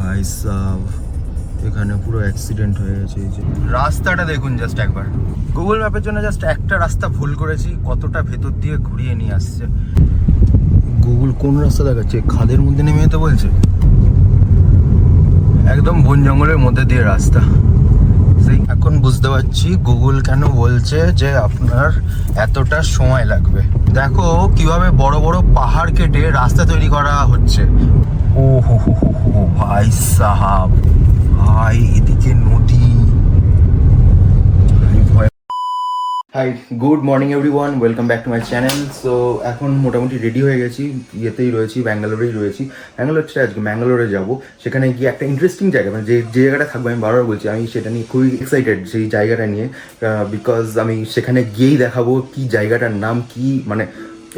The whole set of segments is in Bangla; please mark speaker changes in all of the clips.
Speaker 1: ভাই সাব, এখানে পুরো অ্যাক্সিডেন্ট হয়ে গেছে। এই যে রাস্তাটা দেখুন জাস্ট একবার, গুগল ম্যাপের জন্য জাস্ট একটা রাস্তা ভুল করেছি, কতটা ভেতর দিয়ে ঘুরিয়ে নিয়ে আসছে। গুগল কোন রাস্তা দেখাচ্ছে? খাদের মধ্যে নেমে যেতে বলছে, একদম বন জঙ্গলের মধ্যে দিয়ে রাস্তা। সেই এখন বুঝতে পারছি গুগল কেন বলছে যে আপনার এতটা সময় লাগবে। দেখো কিভাবে বড় বড় পাহাড় কেটে রাস্তা তৈরি করা হচ্ছে। ও হো হো হো হো ভাই সাহাব, ভাই এদিকে নদী। Hi, good morning everyone, welcome back to my channel. So এখন মোটামুটি রেডি হয়ে গেছি, ইয়েতেই রয়েছি, ব্যাঙ্গালোরেই রয়েছি। ব্যাঙ্গালোর ছেড়ে আজকে ম্যাঙ্গালোরে যাবো। সেখানে গিয়ে একটা ইন্টারেস্টিং জায়গা, মানে যে জায়গাটা থাকবো, আমি বারবার বলছি আমি সেটা নিয়ে খুবই এক্সাইটেড, সেই জায়গাটা নিয়ে। বিকজ আমি সেখানে গিয়েই দেখাবো কি জায়গাটার নাম কি। মানে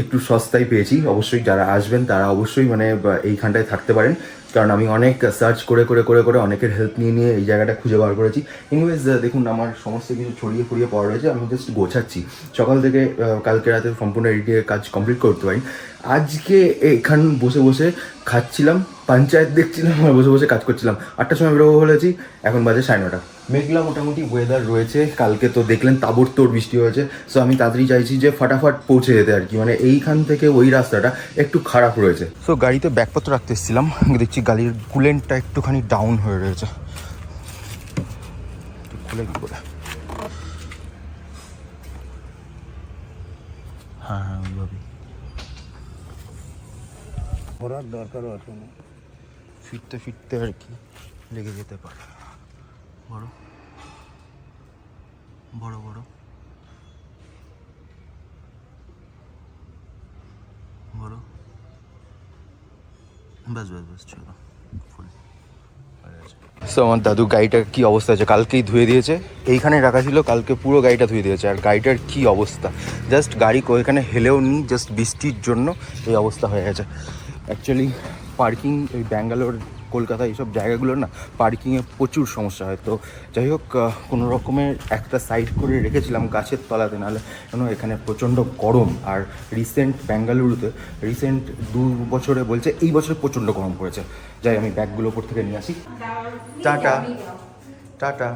Speaker 1: একটু সস্তায় পেয়েছি, অবশ্যই যারা আসবেন তারা অবশ্যই মানে এইখানটায় থাকতে পারেন, কারণ আমি অনেক সার্চ করে করে করে করে অনেকের হেল্প নিয়ে নিয়ে এই জায়গাটা খুঁজে বার করেছি। এনিওয়েজ দেখুন, আমার সমস্ত কিছু ছড়িয়ে ফড়িয়ে পড়া রয়েছে, আমি জাস্ট গোছাচ্ছি। সকাল থেকে কালকে রাতে সম্পূর্ণ এডিটের কাজ কমপ্লিট করতে পারি। আজকে এখান বসে বসে খাচ্ছিলাম, পঞ্চায়েত দেখছিলাম আর বসে বসে কাজ করছিলাম। 8টার সময় বেরোবো বলেছি, এখন বাজে 9:30। মেঘলা মোটামুটি ওয়েদার রয়েছে, কালকে তো দেখলেন তাবড়তোড় বৃষ্টি হয়েছে। সো আমি তাড়াতাড়ি চাইছি যে ফাটাফাট পৌঁছে যেতে আর কি, মানে এইখান থেকে ওই রাস্তাটা একটু খারাপ রয়েছে। সো গাড়িতে ব্যাগপত্র রাখতে এসেছিলাম, দেখছি গাড়ির কুলেন্টটা একটুখানি ডাউন হয়ে রয়েছে। খুলে কি করে? হ্যাঁ হ্যাঁ, ওইভাবেই
Speaker 2: করার দরকারও আছে না,
Speaker 1: ফিরতে ফিরতে আর কি লেগে যেতে পারে। বড় বড় বড় বড়, বাস বাস বাস, চলো ফুল। সো আমার দাদু গাড়িটার কি অবস্থা আছে, কালকেই ধুয়ে দিয়েছে। এইখানে রাখা ছিল, কালকে পুরো গাড়িটা ধুয়ে দিয়েছে। আর গাড়িটার কি অবস্থা, জাস্ট গাড়ি এখানে হেলেও নি, জাস্ট বৃষ্টির জন্য এই অবস্থা হয়ে গেছে। অ্যাকচুয়ালি পার্কিং এই ব্যাঙ্গালোর, কলকাতা এইসব জায়গাগুলো না পার্কিংয়ে প্রচুর সমস্যা হয়। তো যাই হোক, কোনো রকমের একটা সাইড করে রেখেছিলাম গাছের তলাতে, নাহলে কেন এখানে প্রচণ্ড গরম। আর রিসেন্ট বেঙ্গালুরুতে রিসেন্ট 2 বছরে বলছে এই বছরে প্রচণ্ড গরম পড়েছে। যাই আমি ব্যাগগুলো ওপর থেকে নিয়ে আসি। Tata tata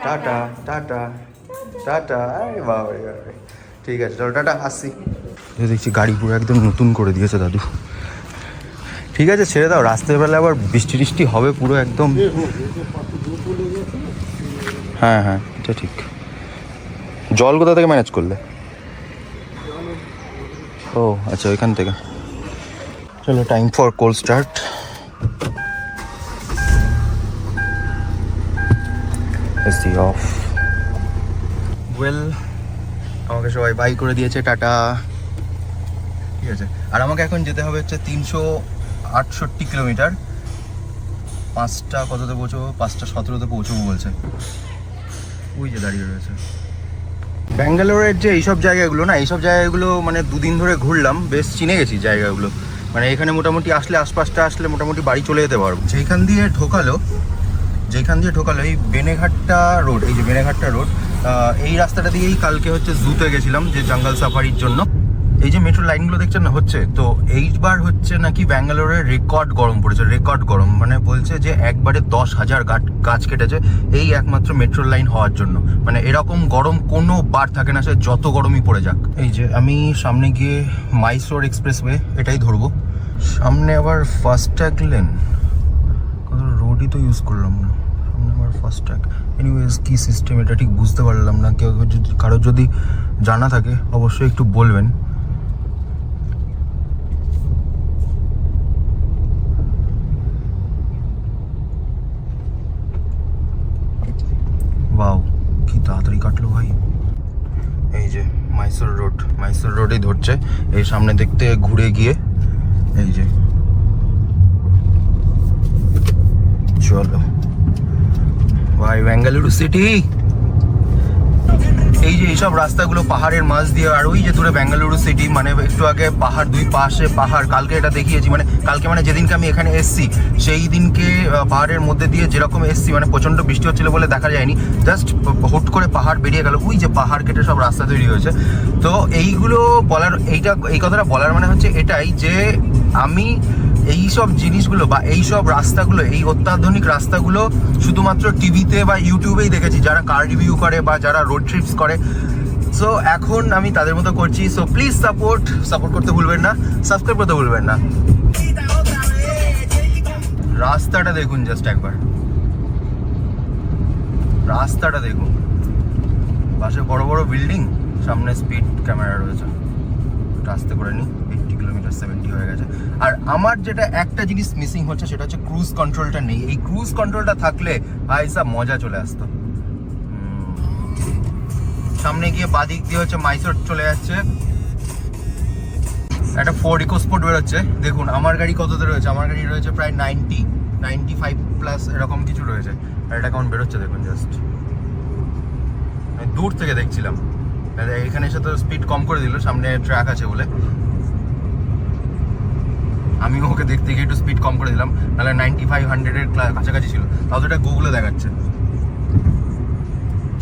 Speaker 1: tata tata tata, আরে বাবা, ঠিক আছে চলো টাটা, আসছি। দেখছি গাড়ি পুরো একদম নতুন করে দিয়েছে দাদু। ঠিক আছে ছেড়ে দাও, রাস্তার বেলা আবার বৃষ্টি টিষ্টি হবে পুরো একদম। হ্যাঁ হ্যাঁ, এটা ঠিক। জল কোথা থেকে ম্যানেজ করলে? ও আচ্ছা, ওইখান থেকে। চলো, time for cold start. AC of. Well, আমাকে সবাই বাই করে দিয়েছে, টাটা। ঠিক আছে, আর আমাকে এখন যেতে হবে হচ্ছে 368 কিলোমিটার। 5টা কততে পৌঁছবো? 5:17 পৌঁছবো বলছে। ওই যে দাঁড়িয়ে রয়েছে। ব্যাঙ্গালোরের যে এইসব জায়গাগুলো না, এইসব জায়গাগুলো মানে 2 দিন ধরে ঘুরলাম, বেশ চিনে গেছি জায়গাগুলো। মানে এখানে মোটামুটি আসলে, আশপাশটা আসলে মোটামুটি বাড়ি চলে যেতে পারবো। যেখান দিয়ে ঢোকালো এই বেনেঘাটটা রোড, এই যে বেনেঘাটটা রোড, এই রাস্তাটা দিয়েই কালকে হচ্ছে জুতে গেছিলাম, যে জঙ্গল সাফারির জন্য। এই যে মেট্রো লাইনগুলো দেখছেন না হচ্ছে, তো এইবার হচ্ছে নাকি ব্যাঙ্গালোরে রেকর্ড গরম পড়েছে, রেকর্ড গরম। মানে বলছে যে একবারে 10,000 গাছ কেটেছে এই একমাত্র মেট্রো লাইন হওয়ার জন্য। মানে এরকম গরম কোনো বার থাকে না, সে যত গরমই পড়ে যাক। এই যে আমি সামনে গিয়ে মাইসোর এক্সপ্রেসওয়ে এটাই ধরবো, সামনে আবার ফাস্ট্যাগ লেন, কত রোডই তো ইউজ করলাম না, সামনে আবার ফাস্ট্যাগ। এনিওয়েজ কি সিস্টেম এটা ঠিক বুঝতে পারলাম না, কেউ যদি কারোর যদি জানা থাকে অবশ্যই একটু বলবেন। ওয়াও, কি তাড়াতাড়ি কাটলো ভাই। এই যে মাইসোর রোডেই ধরছে, এই সামনে দেখতে ঘুরে গিয়ে। এই যে চলো ভাই, বেঙ্গালুরু সিটি। এই যে এইসব রাস্তাগুলো পাহাড়ের মাঝ দিয়ে, আর ওই যে দূরে বেঙ্গালুরু সিটি, মানে একটু আগে পাহাড়, 2 পাশে পাহাড়। কালকে এটা দেখিয়েছি, মানে কালকে মানে যেদিনকে আমি এখানে এসছি সেই দিনকে পাহাড়ের মধ্যে দিয়ে যেরকম এসছি, মানে প্রচণ্ড বৃষ্টি হচ্ছিল বলে দেখা যায়নি, জাস্ট হুট করে পাহাড় বেরিয়ে গেল। ওই যে পাহাড় কেটে সব রাস্তা তৈরি হয়েছে। তো এইগুলো বলার, এই কথাটা বলার মানে হচ্ছে এটাই যে আমি এই সব জিনিসগুলো বা এই সব রাস্তাগুলো, এই অত্যাধুনিক রাস্তাগুলো শুধুমাত্র টিভিতে বা ইউটিউবেই দেখেছি, যারা কার রিভিউ করে বা যারা রোড ট্রিপস করে। সো এখন আমি তাদের মতো করছি। সো প্লিজ সাপোর্ট করতে ভুলবেন না, সাবস্ক্রাইব করতে ভুলবেন না। রাস্তাটা দেখুন, জাস্ট একবার রাস্তাটা দেখুন, পাশে বড় বড় বিল্ডিং, সামনে স্পিড ক্যামেরা রয়েছে। আস্তে করে নি, 80 কিলোমিটার 70 হয়ে গেছে। আর আমার যেটা একটা জিনিস মিসিং হচ্ছে সেটা হচ্ছে ক্রুজ কন্ট্রোলটা নেই। এই ক্রুজ কন্ট্রোলটা থাকলে সব মজা চলে আসতো। সামনে গিয়ে বাদিক দিয়ে হচ্ছে মাইসোর চলে যাচ্ছে, একটা ফোর্ড ইকোস্পোর্ট বেরোচ্ছে। দেখুন আমার গাড়ি কততে রয়েছে, আমার গাড়ি রয়েছে প্রায় 95 প্লাস এরকম কিছু রয়েছে। আর এটা কেমন বেরোচ্ছে দেখুন, জাস্ট দূর থেকে দেখছিলাম। এখানে এসে তো স্পিড কম করে দিল, সামনে ট্র্যাক আছে বলে। আমি ওকে দেখতে গিয়ে একটু স্পিড কম করে দিলাম, নাহলে 95-100-এর কাছাকাছি ছিল। তাও তো এটা গুগলে দেখাচ্ছে।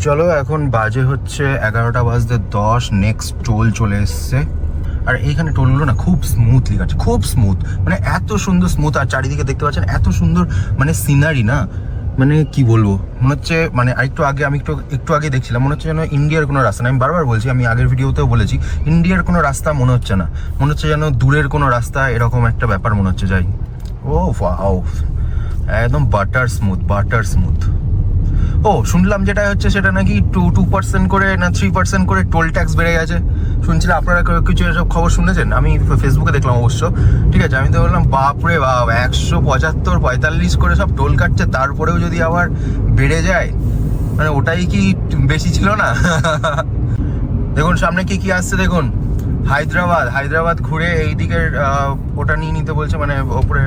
Speaker 1: চলো, এখন বাজে হচ্ছে 11টা বাজতে 10। নেক্সট টোল চলে এসছে। আর এইখানে টোলগুলো না খুব স্মুথলি কাটছে, খুব স্মুথ, মানে এত সুন্দর স্মুথ। আর চারিদিকে দেখতে পাচ্ছেন এত সুন্দর মানে সিনারি না, মানে কি বলবো, মনে হচ্ছে মানে আরেকটু আগে আমি একটু আগে দেখছিলাম, মনে হচ্ছে যেন ইন্ডিয়ার কোনো রাস্তা না। আমি বারবার বলছি, আমি আগের ভিডিওতেও বলেছি, ইন্ডিয়ার কোনো রাস্তা মনে হচ্ছে না, মনে হচ্ছে যেন দূরের কোনো রাস্তা, এরকম একটা ব্যাপার মনে হচ্ছে। যাই, ও ওয়াও, একদম বাটার স্মুথ। ও শুনলাম যেটা হচ্ছে সেটা নাকি 2% করে না 3% করে টোল ট্যাক্স বেড়ে গেছে শুনছিলাম। আপনারা কিছু এসব খবর শুনেছেন? আমি ফেসবুকে দেখলাম অবশ্য। ঠিক আছে, আমি তো বললাম বাপরে বাপ, 175-45 করে সব টোল কাটছে, তারপরেও যদি আবার বেড়ে যায়, মানে ওটাই কি বেশি ছিল না? দেখুন সামনে কি আসছে দেখুন, হায়দ্রাবাদ ঘুরে এই দিকের ওটা নিয়ে নিতে বলছে, মানে ওপরে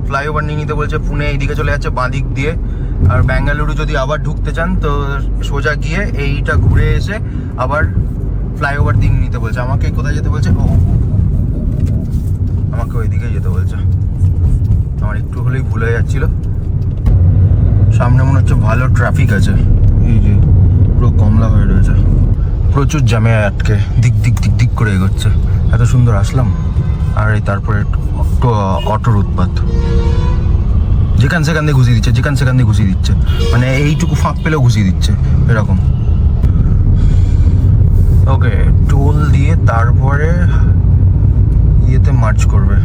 Speaker 1: ফ্লাইওভার নিয়ে নিতে বলছে। পুনে এইদিকে চলে যাচ্ছে বাঁ দিক দিয়ে। আর বেঙ্গালুরু যদি আবার ঢুকতে চান তো সোজা গিয়ে এইটা ঘুরে এসে আবার ফ্লাইওভার দিয়ে নিতে বলছে। আমাকে কোথায় যেতে বলছে? আমাকে ওইদিকে যেতে বলছে। আমার একটু হলেই ভুল হয়ে যাচ্ছিল। সামনে মনে হচ্ছে ভালো ট্রাফিক আছে, এই যে পুরো কমলা হয়ে রয়েছে, প্রচুর জ্যামে আটকে দিক করে এগোচ্ছে। এত সুন্দর আসলাম, আর এই তারপরে অটোর উৎপাত, যেখান সেখান দিয়ে ঘুষিয়ে দিচ্ছে, মানে এইটুকু ফাঁক পেলেও ঘুষিয়ে দিচ্ছে এরকম। ওকে, টোল দিয়ে তারপরে ইয়েতে মার্চ করবে।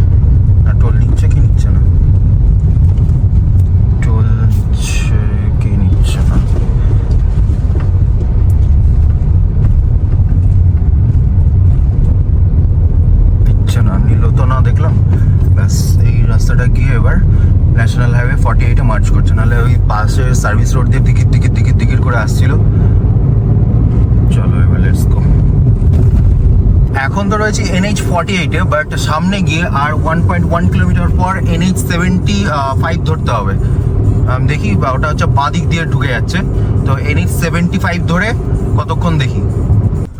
Speaker 1: আর টোল নিচ্ছে কি নিচ্ছে না, টোল নিচ্ছে কি নিচ্ছে না। নিল তো না, দেখলাম। ব্যাস, এই রাস্তাটা গিয়ে এবার ন্যাশনাল হাইওয়ে 48-এ মার্চ করছে, নাহলে ওই পাশে সার্ভিস রোড দিয়ে দিকির করে আসছিল। চলো এবার লেটস গো। এখন তো রয়েছে NH 48-এ, বাট সামনে গিয়ে আর 1.1 কিলোমিটার পর NH 75 ধরতে হবে। দেখি, ওটা হচ্ছে বাঁ দিক দিয়ে ঢুকে যাচ্ছে, তো NH 75 ধরে কতক্ষণ দেখি।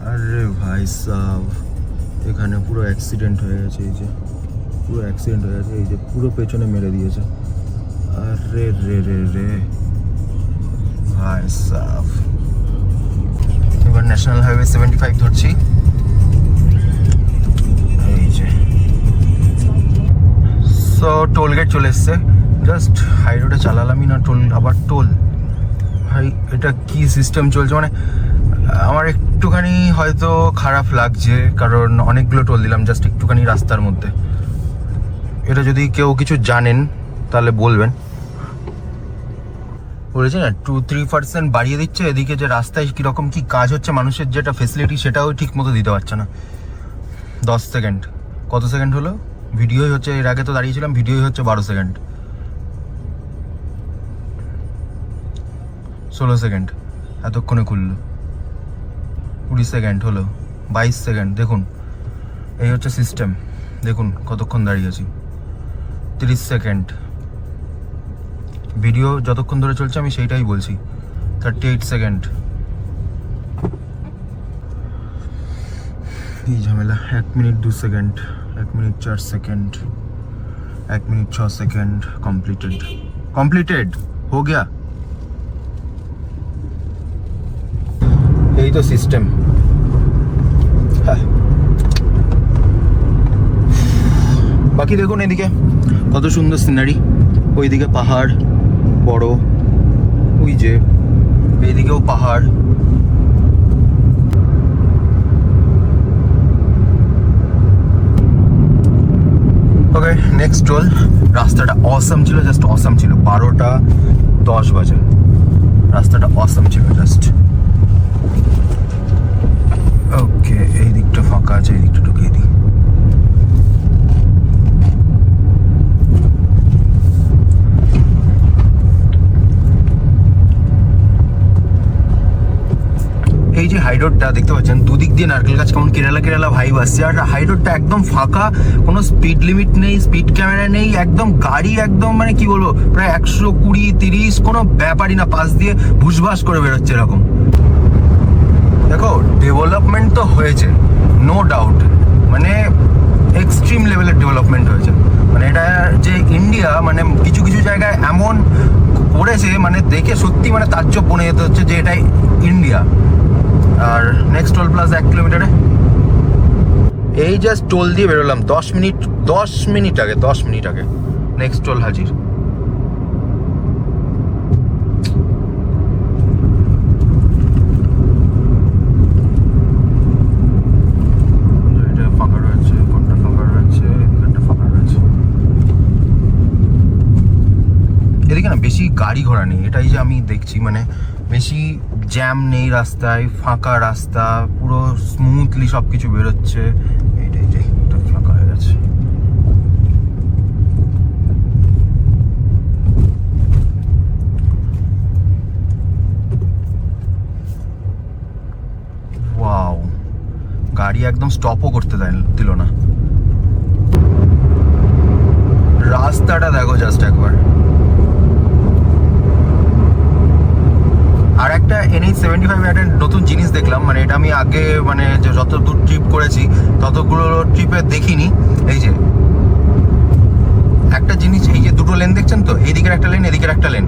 Speaker 1: আরে ভাই সাব, এখানে পুরো অ্যাক্সিডেন্ট হয়ে গেছে, এই যে পুরো পেছনে মেরে দিয়েছে। আরে রে ভাই সাব, এবার ন্যাশনাল হাইওয়ে 75 ধরছি। এই যে সো টোল গেট চলে এসছে। জাস্ট হাই রোডে চালালামই না, আবার টোল। ভাই এটা কি সিস্টেম চলছে, মানে আমার একটুখানি হয়তো খারাপ লাগছে, কারণ অনেকগুলো টোল দিলাম জাস্ট একটুখানি রাস্তার মধ্যে। এটা যদি কেউ কিছু জানেন তাহলে বলবেন। বলেছি না, 2-3% বাড়িয়ে দিচ্ছে, এদিকে যে রাস্তায় কীরকম কি কাজ হচ্ছে, মানুষের যেটা ফেসিলিটি সেটাও ঠিক মতো দিতে পারছে না। 10 সেকেন্ড, কত সেকেন্ড হলো? ভিডিওই হচ্ছে, এর আগে তো দাঁড়িয়েছিলাম, ভিডিওই হচ্ছে 12 সেকেন্ড, 16 সেকেন্ড এতক্ষণে খুললো। 20 সেকেন্ড হলো, 22 সেকেন্ড। দেখুন এই হচ্ছে সিস্টেম, দেখুন কতক্ষণ দাঁড়িয়েছি। 30 সেকেন্ড, ভিডিও যতক্ষণ ধরে চলছে আমি সেইটাই বলছি। 38 সেকেন্ড, এই ঝামেলা। 1 minute 2 second, 1 minute 4 second, 1 minute 6 second. Completed हो गया। यही तो सिस्टम। বাকি দেখুন এদিকে কত সুন্দর সিনারি, ওইদিকে পাহাড় বড়, ওই যে এইদিকেও পাহাড়। Okay next toll. রাস্তাটা অসম ছিল, জাস্ট অসম ছিল। 12:10 বাজে, রাস্তাটা অসম ছিল জাস্ট। ওকে এই দিকটা ফাঁকা আছে, এই দিকটা ঢুকিয়ে দিই। এই যে হাই রোডটা দেখতে পাচ্ছেন, দুদিক দিয়ে নারকেল গাছ, কেমন কেরালা কেরালা ভাইব আসছে। আর হাই রোডটা একদম ফাঁকা, কোনো স্পিড লিমিট নেই, স্পিড ক্যামেরা নেই, একদম গাড়ি একদম মানে কি বলবো, প্রায় 120-30 কোনো ব্যাপারই না, পাশ দিয়ে ভুসভাস করে বেরোচ্ছে এরকম। দেখো ডেভেলপমেন্ট তো হয়েছে, নো ডাউট, মানে এক্সট্রিম লেভেলের ডেভেলপমেন্ট হয়েছে। মানে এটা যে ইন্ডিয়া, মানে কিছু কিছু জায়গায় এমন করেছে, মানে দেখে সত্যি মানে তাজ্জব বনে যেতে হচ্ছে যে এটাই ইন্ডিয়া। আর নেক্সট টোল প্লাজা 1 কিলোমিটারে। এই জাস্ট টোল দিয়ে বেরোলাম 10 মিনিট আগে নেক্সট টোল হাজির। ফাঁকা রয়েছে, কোনটা ফাঁকা রয়েছে, এদিকে ফাঁকা রয়েছে। এদিকে না বেশি গাড়ি ঘোড়া নেই, এটাই যে আমি দেখছি, মানে বেশি জ্যাম নেই রাস্তায়, ফাঁকা রাস্তা, পুরো স্মুথলি সব কিছু বেরোচ্ছে। এইটাই যে এটা ফাঁকা হয়ে গেছে। ওয়াও, গাড়ি একদম স্টপও করতে দিল না। রাস্তাটা দেখো জাস্ট একবার। আর একটা NH-75 একটা নতুন জিনিস দেখলাম, মানে এটা আমি আগে মানে যত দূর ট্রিপ করেছি ততগুলো ট্রিপে দেখিনি। এই যে একটা জিনিস, এই যে দুটো লেন দেখছেন তো, এই দিকের একটা লেন, এদিকের একটা লেন,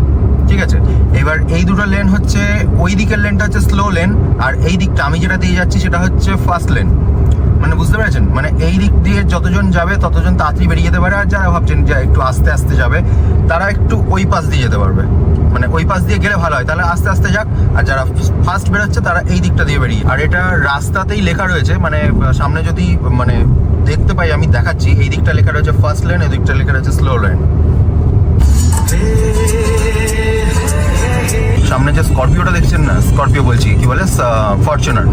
Speaker 1: ঠিক আছে। এবার এই দুটো লেন হচ্ছে, ওই দিকের লেনটা হচ্ছে স্লো লেন, আর এই দিকটা আমি যেটা দিয়ে যাচ্ছি সেটা হচ্ছে ফাস্ট লেন। মানে বুঝতে পেরেছেন, মানে এই দিক দিয়ে যতজন যাবে ততজন তাড়াতাড়ি বেরিয়ে যেতে পারে, আর যারা ভাবছেন যে একটু আস্তে আস্তে যাবে তারা একটু ওই পাশ দিয়ে যেতে পারবে। মানে ওই পাশ দিয়ে গেলে ভালো হয়, তাহলে আস্তে আস্তে যাক। আর যারা ফাস্ট বেরোচ্ছে তারা এই দিকটা দিয়ে বেরিয়ে। আর এটা রাস্তাতেই লেখা রয়েছে, মানে সামনে যদি মানে দেখতে পাই আমি দেখাচ্ছি, এই দিকটা লেখা রয়েছে ফাস্ট লেন, এই দিকটা লেখা রয়েছে স্লো লেন। সামনে যে স্করপিওটা দেখছেন না, স্করপিও বলছি, কি বলে ফরচুনার,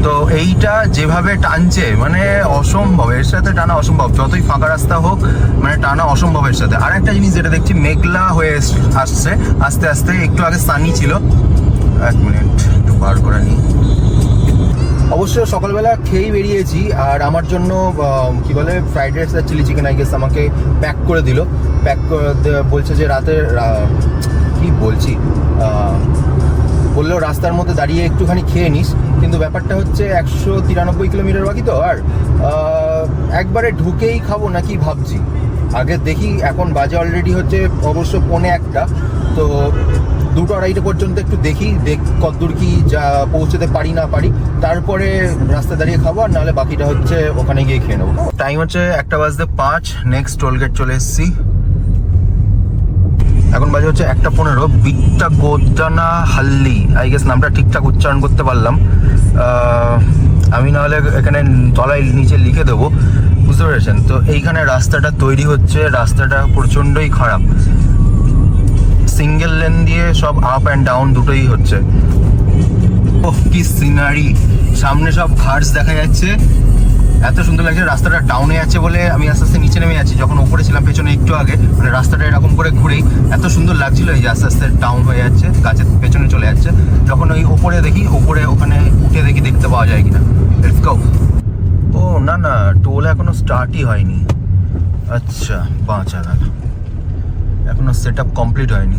Speaker 1: তো এইটা যেভাবে টানছে মানে অসম্ভব, এর সাথে টানা অসম্ভব, যতই ফাঁকা রাস্তা হোক মানে টানা অসম্ভব এর সাথে। আর একটা জিনিস যেটা দেখছি, মেঘলা হয়ে আসছে আস্তে আস্তে, একটু আগে সানি ছিল। 1 মিনিট একটু বার করে নিই। অবশ্য সকালবেলা খেয়েই বেরিয়েছি, আর আমার জন্য কি বলে ফ্রাইড রাইস আর চিলি চিকেন আই গেস আমাকে প্যাক করে দিল। প্যাক বলছে যে রাতের কি বলছি, বললেও রাস্তার মধ্যে দাঁড়িয়ে একটুখানি খেয়ে নিস, কিন্তু ব্যাপারটা হচ্ছে 193 কিলোমিটার বাকি তো, আর একবারে ঢুকেই খাবো নাকি ভাবছি। আগে দেখি, এখন বাজে অলরেডি হচ্ছে অবশ্য 1:45, তো 2-2:30 পর্যন্ত একটু দেখি কতদূর কি যা পৌঁছতে পারি না পারি, তারপরে রাস্তা দাঁড়িয়ে খাবো, আর নাহলে বাকিটা হচ্ছে ওখানে গিয়ে খেয়ে নেবো। টাইম হচ্ছে 1:05, নেক্সট টোলগেট চলে এসেছি। এখন বাজে হচ্ছে 1:15, বিট্টা গোদানা হাল্লি, আই গেস নামটা ঠিকঠাক উচ্চারণ করতে পারলাম। আমি নাহলে এখানে তলায় নিচে লিখে দেবো, বুঝতে পেরেছেন তো। এইখানে রাস্তাটা তৈরি হচ্ছে, রাস্তাটা প্রচণ্ডই খারাপ, সিঙ্গেল লেন দিয়ে সব আপ অ্যান্ড ডাউন দুটোই হচ্ছে। ওহ কি সিনারি, সামনে সব ঘাটস দেখা যাচ্ছে, এত সুন্দর লাগছে। রাস্তাটা ডাউনে আছে বলে আমি আস্তে আস্তে নিচে নেমে যাচ্ছি, যখন উপরে ছিলাম পেছনে একটু আগে, মানে রাস্তাটা এরকম করে ঘুরেই এত সুন্দর লাগছিল। এই যে আস্তে আস্তে ডাউন হয়ে যাচ্ছে, গাছের পেছনে চলে যাচ্ছে, যখন ওই ওপরে দেখি, ওপরে ওখানে উঠে দেখি দেখতে পাওয়া যায় কিনা। Let's go. ও না না, টোল এখনো স্টার্টই হয়নি। আচ্ছা বাঁচা গেল, এখনো সেট আপ কমপ্লিট হয়নি।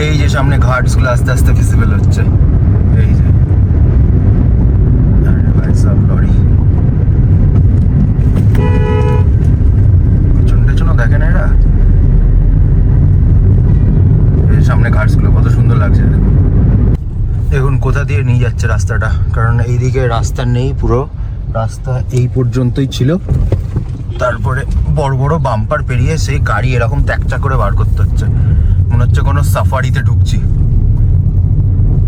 Speaker 1: এই যে সামনে ঘাটসগুলো আস্তে আস্তে ভিজিবল হচ্ছে, এই যে সব লরি পেছনে দেখে না এরা, এই সামনে ঘাটসগুলো কত সুন্দর লাগছে। দেখুন কোথা দিয়ে নিয়ে যাচ্ছে রাস্তাটা, কারণ এইদিকে রাস্তা নেই পুরো, রাস্তা এই পর্যন্তই ছিল, তারপরে বড় বড় বাম্পার পেরিয়ে সেই গাড়ি এরকম ত্যাকচা করে বার করতে হচ্ছে, মনে হচ্ছে কোনো সাফারিতে ঢুকছি।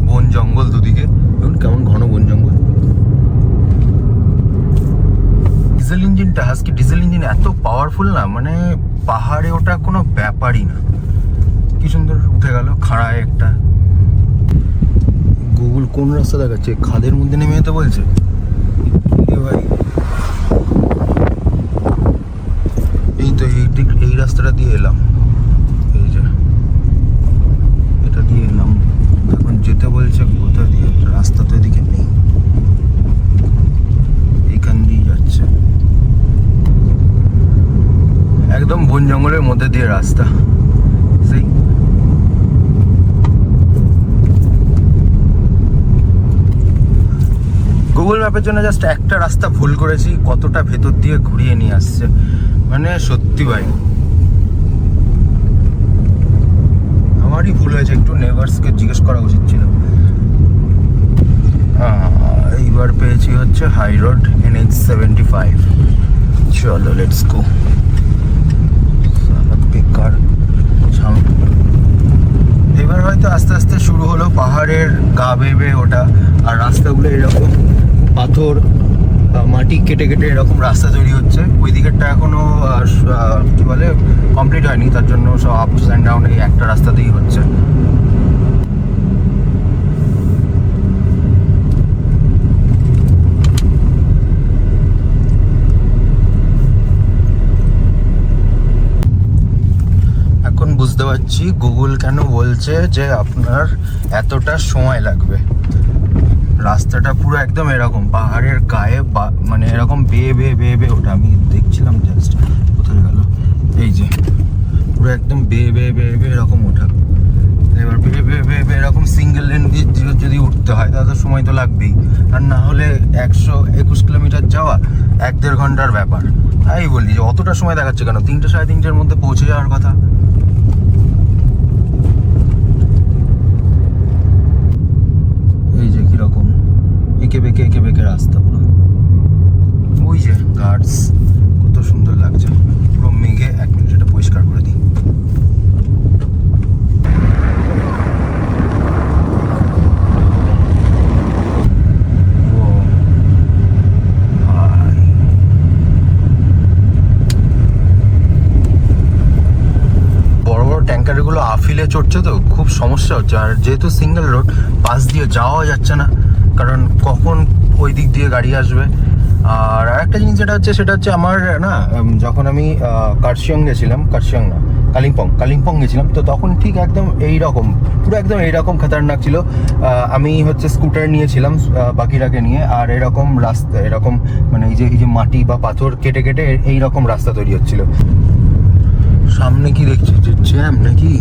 Speaker 1: বন জঙ্গল দুদিকে, দেখুন কেমন ঘন বন জঙ্গল। ডিজেল ইঞ্জিনটা, হাস্কি ডিজেল ইঞ্জিন এত পাওয়ারফুল না, মানে পাহাড়ে ওটা কোনো ব্যাপারই না। কি সুন্দর উঠে গেল খাড়ায় একটা। গুগল কোন রাস্তা দেখাচ্ছে? খাদের মধ্যে নেমে যেতে বলছে ভাই। এই তো এই রাস্তাটা দিয়ে এলাম, এই যে এটা দিয়ে এলাম। এখন যেতে বলছে কোথা দিয়ে, রাস্তা তো এদিকে নেই, এইখান দিয়ে যাচ্ছে। একদম বন জঙ্গলের মধ্যে দিয়ে রাস্তা। সেই গুগল ম্যাপের জন্য জাস্ট একটা রাস্তা ভুল করেছি, কতটা ভেতর দিয়ে ঘুরিয়ে নিয়ে আসছে, মানে সত্যি ভাই আমারই ভুল হয়েছে। একটু নেভার্সকে জিজ্ঞেস করা উচিত ছিল। এইবার পেয়েছি হচ্ছে হাই রোড NH75। চলো লেটস গো। বেকার এবার হয়তো আস্তে আস্তে শুরু হলো পাহাড়ের গা বেয়ে ওটা, আর রাস্তাগুলো এরকম পাথর মাটি কেটে কেটে এরকম রাস্তা তৈরি হচ্ছে। ওই দিকেরটা এখনো কি বলে কমপ্লিট হয়নি, তার জন্য সব আপস অ্যান্ড ডাউন এই একটা রাস্তাতেই হচ্ছে। এখন বুঝতে পারছি গুগল কেন বলছে যে আপনার এতটা সময় লাগবে। রাস্তাটা পুরো একদম এরকম পাহাড়ের গায়ে, মানে এরকম বেয়ে বেয়ে বেয়ে বেয়ে ওটা আমি দেখছিলাম। জাস্ট কোথায় গেল, এই যে পুরো একদম বেয়ে বেয়ে বেয়ে বেয়ে এরকম ওঠা। এবার বেয়ে বেয়ে বেয়ে বেয়ে এরকম সিঙ্গেল লেন দিয়ে যদি উঠতে হয় তাহলে তো সময় তো লাগবেই, আর না হলে 121 কিলোমিটার যাওয়া 1-1.5 ঘন্টার ব্যাপার। তাই বলি যে অতটা সময় দেখাচ্ছে কেন? 3টে 3:30টার মধ্যে পৌঁছে যাওয়ার কথা। এই যে কিরকম এঁকে বেঁকে রাস্তা পুরো। ওই যে গার্ডস, কত সুন্দর লাগছে পুরো মেঘে। 1 মিনিট এটা পরিষ্কার করে দিই। বড় বড় ট্যাঙ্কারগুলো আফিলে চড়ছে তো খুব সমস্যা হচ্ছে, আর যেহেতু সিঙ্গেল রোড পাশ দিয়ে যাওয়া যাচ্ছে না, কারণ কখন ওই দিক দিয়ে গাড়ি আসবে। আর একটা জিনিস যেটা হচ্ছে সেটা হচ্ছে আমার না, যখন আমি কার্শিয়ং গেছিলাম, কার্শিয়ং না কালিম্পং গেছিলাম, তো তখন ঠিক একদম এইরকম পুরো একদম এইরকম খতরনাক ছিল। আমি হচ্ছে স্কুটার নিয়েছিলাম বাকিরাকে নিয়ে, আর এরকম রাস্তা এরকম মানে এই যে মাটি বা পাথর কেটে কেটে এইরকম রাস্তা তৈরি হচ্ছিল। সামনে কি দেখছি, যে জ্যাম নাকি?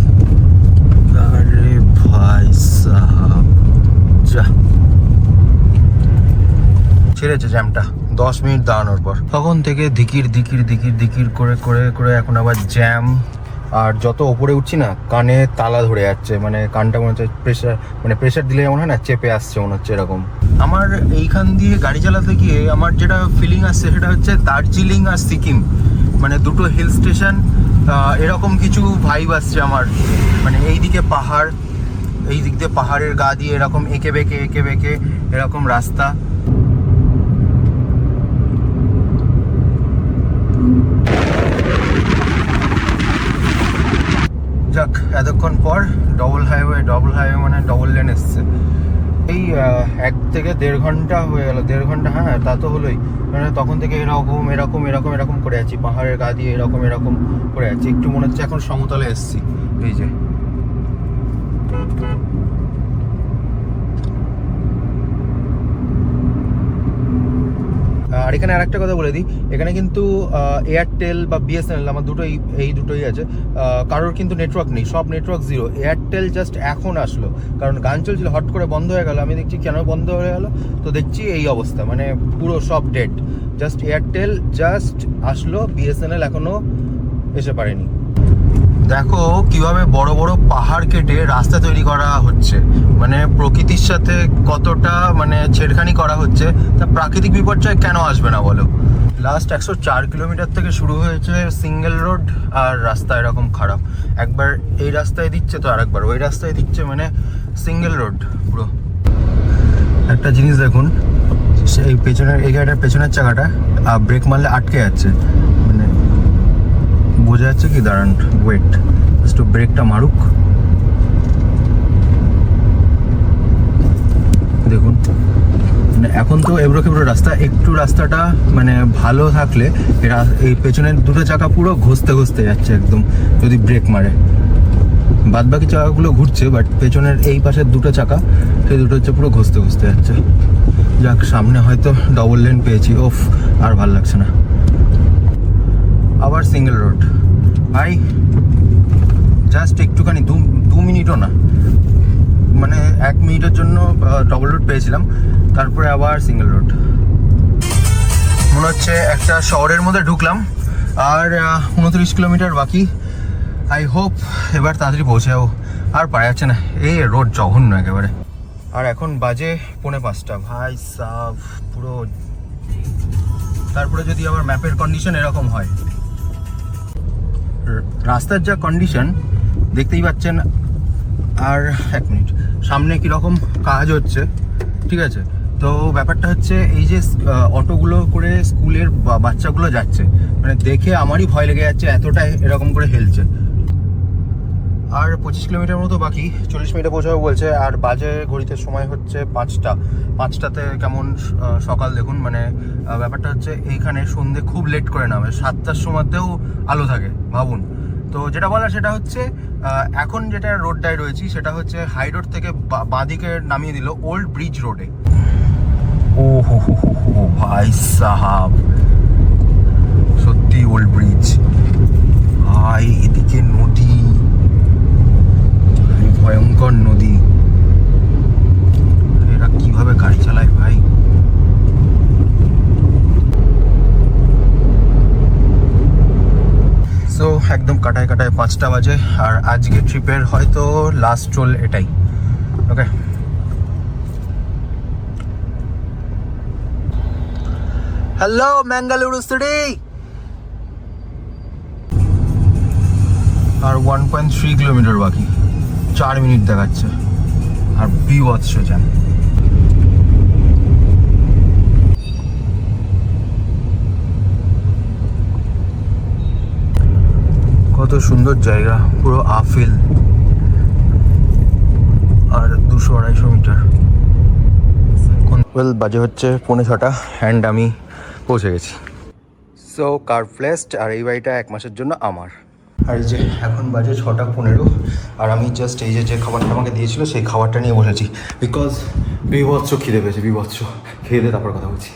Speaker 1: আরে ভাই সাহাব, যা ছেড়েছে জ্যামটা 10 মিনিট দাঁড়ানোর পর। তখন থেকে দিকির করে করে করে এখন আবার জ্যাম। আর যত ওপরে উঠছি না কানে তালা ধরে যাচ্ছে, মানে কানটা মনে হচ্ছে প্রেশার দিলে যেমন হয় না, চেপে আসছে মনে হচ্ছে এরকম। আমার এইখান দিয়ে গাড়ি চালাতে গিয়ে আমার যেটা ফিলিং আসছে সেটা হচ্ছে দার্জিলিং আর সিকিম, মানে দুটো হিল স্টেশন এরকম কিছু ভাইব আসছে আমার। মানে এইদিকে পাহাড়, এই দিক দিয়ে পাহাড়ের গা দিয়ে এরকম এঁকে বেঁকে এরকম রাস্তা। যাক, এতক্ষণ পর ডবল হাইওয়ে মানে ডবল লেন এসছে। এই 1 থেকে 1.5 ঘন্টা হয়ে গেল, 1.5 ঘন্টা, হ্যাঁ তা তো হলোই। মানে তখন থেকে এরকম করে আছি, পাহাড়ের গা দিয়ে এরকম করে আছি। একটু মনে হচ্ছে এখন সমতলে এসছি। এই যে আর এখানে আরেকটা কথা বলে দিই, এখানে কিন্তু এয়ারটেল বা বিএসএনএল আমার দুটোই আছে। কারোর কিন্তু নেটওয়ার্ক নেই, সব নেটওয়ার্ক জিরো। এয়ারটেল জাস্ট এখন আসলো, কারণ গান চলছিল, হট করে বন্ধ হয়ে গেল। আমি দেখছি কেন বন্ধ হয়ে গেল, তো দেখছি এই অবস্থা, মানে পুরো সব ডেড। জাস্ট এয়ারটেল জাস্ট আসলো, বিএসএনএল এখনো এসে পারেনি। দেখো কিভাবে বড় বড় পাহাড় কেটে রাস্তা তৈরি করা হচ্ছে, মানে প্রকৃতির সাথে কতটা মানে ছেড়খানি করা হচ্ছে, তা প্রাকৃতিক বিপর্যয় কেন আসবে না বলো। লাস্ট 104 কিলোমিটার থেকে শুরু হয়েছে সিঙ্গেল রোড, আর রাস্তা এরকম খারাপ, একবার এই রাস্তায় দিচ্ছে তো আরেকবার ওই রাস্তায় দিচ্ছে, মানে সিঙ্গেল রোড পুরো। একটা জিনিস দেখুন, সেই পেছনের এই গাড়িটার পেছনের চাকাটা ব্রেক মারলে আটকে যাচ্ছে, মানে বোঝা যাচ্ছে কি, দাঁড়ান ওয়েট, একটু ব্রেকটা মারুক, দেখুন মানে এখন তো এবড়ো খেবড়ো রাস্তা, একটু রাস্তাটা মানে ভালো থাকলে এই পেছনের দুটো চাকা পুরো ঘষতে ঘষতে যাচ্ছে একদম, যদি ব্রেক মারে। বাদ বাকি চাকাগুলো ঘুরছে, বাট পেছনের এই পাশের দুটো চাকা, সেই দুটো হচ্ছে পুরো ঘষতে ঘষতে যাচ্ছে। যাক, সামনে হয়তো ডবল লেন পেয়েছি, ওফ আর ভাল লাগছে না। আবার সিঙ্গেল রোড ভাই, জাস্ট একটুখানি 2 মিনিটও না, মানে 1 মিনিটের জন্য ডবল রোড পেয়েছিলাম, তারপরে আবার সিঙ্গেল রোড। মনে হচ্ছে একটা শহরের মধ্যে ঢুকলাম, আর 29 কিলোমিটার বাকি। আই হোপ এবার তাড়াতাড়ি পৌঁছে যাবো, আর পারা যাচ্ছে না, এই রোড জঘন্য একেবারে। আর এখন বাজে 4:45, ভাই সাব পুরো। তারপরে যদি আবার ম্যাপের কন্ডিশন এরকম হয়, রাস্তার যা কন্ডিশন দেখতেই পাচ্ছেন। আর 1 মিনিট, সামনে কীরকম কাজ হচ্ছে, ঠিক আছে। তো ব্যাপারটা হচ্ছে এই যে অটোগুলো করে স্কুলের বাচ্চাগুলো যাচ্ছে, মানে দেখে আমারই ভয় লেগে যাচ্ছে, এতটা এরকম করে হেলছে। আর 25 কিলোমিটার মতো বাকি, 40 মিনিটে পৌঁছাবো বলছে। আর বাজে ঘড়িতে সময় হচ্ছে 5টাতে কেমন সকাল দেখুন, মানে ব্যাপারটা হচ্ছে এইখানে সন্ধে খুব লেট করে নামে, 7টার সময়তেও আলো থাকে, ভাবুন। তো যেটা বলার সেটা হচ্ছে এখন যেটা রোডটায় রয়েছি সেটা হচ্ছে হাই রোড থেকে বাঁদিকে নামিয়ে দিল ওল্ড ব্রিজ রোডে। ও হো হো হো হো ভাই সাহাব, সত্যি ওল্ড ব্রিজ ভাই, এদিকে নদী, ভয়ঙ্কর নদী, এরা কিভাবে গাড়ি চালায় ভাই। সো একদম কাটায় কাটায় 5টা বাজে, আর আজকে ট্রিপের হয়তো লাস্ট রোল এটাই। ওকে, হ্যালো ম্যাঙ্গালুরু সিটি। আর 1.3 কিলোমিটার বাকি, 4 মিনিট দেখাচ্ছে, আর বিভৎস জ্যাম। কত সুন্দর জায়গা, পুরো আফিল, আর 200-250 মিটার। ওয়েল, বাজে হচ্ছে 5:45 অ্যান্ড আমি পৌঁছে গেছি। সো কার প্লেসড, আর এই বাড়িটা 1 মাসের জন্য আমার। আর এই যে এখন বাজে 6:15, আর আমি জাস্ট এই যে খাবারটা আমাকে দিয়েছিল সেই খাবারটা নিয়ে বসেছি, বিকজ বিভৎস খিদে পেয়েছে, বিভৎস। খেয়ে দিয়ে তারপর কথা বলছি।